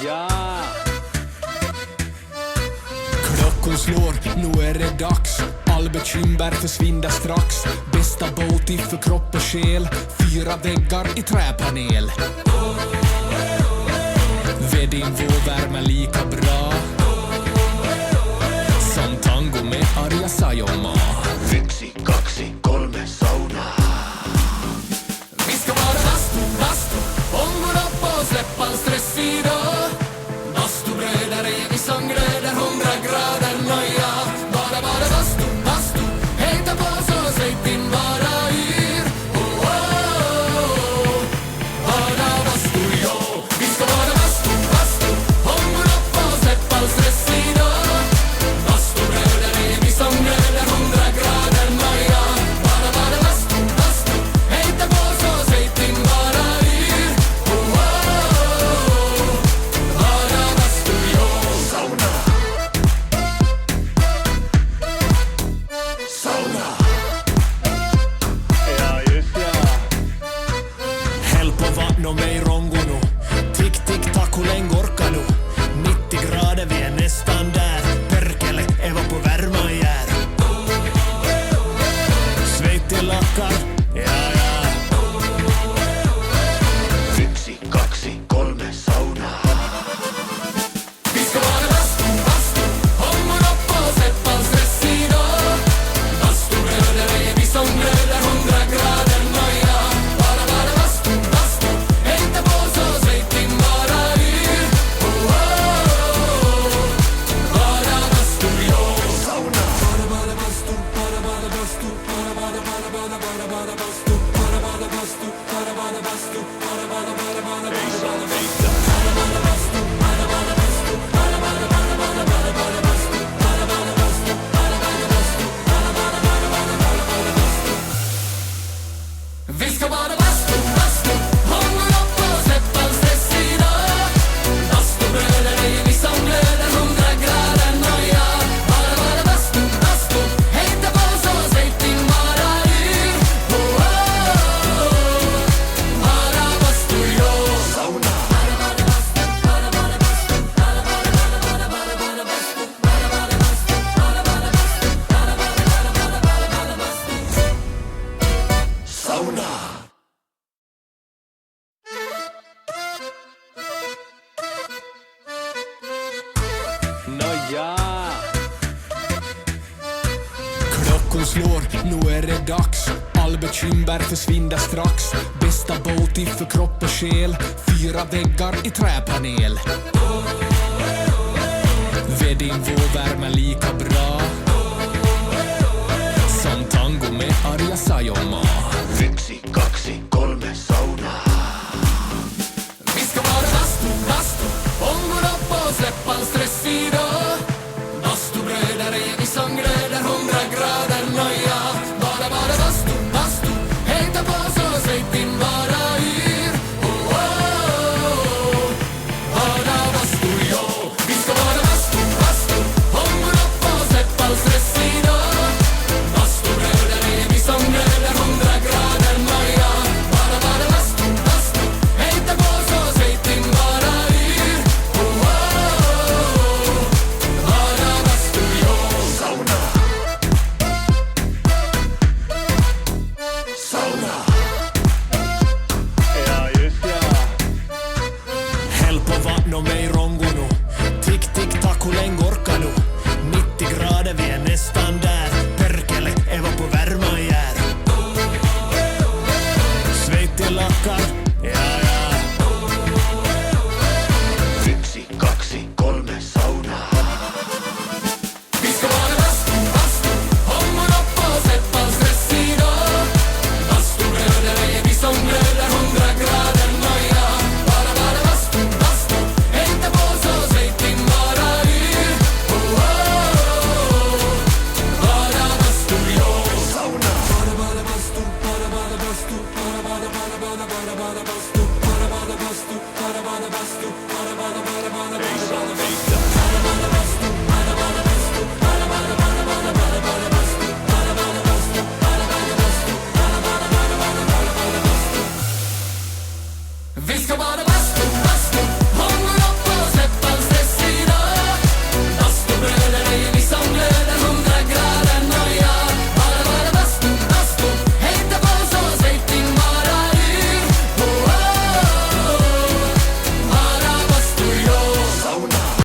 Nåja. Klockan slår, nu är det dags. All bekymmer försvinner strax. Bästa båt för kropp och själ. 4 väggar i träpanel. Vedin vår värme lika bra som tango med Arja Saijonmaa. 1, 2, 3 sauna. Vi ska vara bastu, ångon upp och släppa all stress idag. Bastubröder är vi som glöder 100 grader nöja. Bara bastu, hejta på så släpp in bara yr. Oh, oh, oh. Bara bastu, jo. Vi ska vara bastu, ångon upp och släppa all stress idag. Bastubröder är vi som glöder 100 grader nöja. Bara bastu, hejta på så släpp in bara yr. Oh, oh, oh. Bara bastu, jo. Sauna. Sauna. Ja, just ja. Häll på vatten och mig rongo nu. Tick, tick, tack, hur länge orkar nu? 90 grader, vi är nästan där. Perkele, Eva på värma jär. Sveitti lackar, ja, ja. 1, 2, 3 sauna. Vi ska vara bastu, ångon upp och släpp all stress idag. Bastubröder är vi som glöder 100 grader nöja. Bara bastu, hejta på så släpp in bara yr. Oh, oh, oh. Bara bastu, jo. Sauna. Bara bastu, bara bastu, bara bastu, bara bastu, bara bastu, Vi ska bara bastu, ångon upp och släpp all stress idag. Bastubröder är vi som glöder 100 grader nöja. Bara bastu, hejta på så släpp in bara yr. Oh, oh, oh. Bara bastu, jo. Sauna. Sauna. Nåja. Klockan slår, nu är det dags. All bekymmer försvinner strax. Bästa båt för kropp och själ. 4 väggar i träpanel. Vedin vår värme lika bra som tango med Arja Saijonmaa. 1, 2, 3 sauna. Vi ska vara bastu, ångon upp och släpp all stress idag. Bastubröder är vi som glöder 100 grader nöja. Bara bastu, hejta på så släpp in bara yr. Oh, oh, oh. Bara bastu, jo. Vi ska vara bastu, ångon upp och släpp all stress idag. Bastubröder är vi som glöder 100 grader nöja. Bara bastu, hejta på så släpp in bara yr. Oh, oh, oh. Bara bastu, jo. Sauna. Sauna. Ja, just ja. Häll på vatten och mig rongo nu. Tick, tick, tack, hur länge orkar nu? 90 grader, vi är nästan där. Perkele, Eva på värma jär. Sveitti lackar,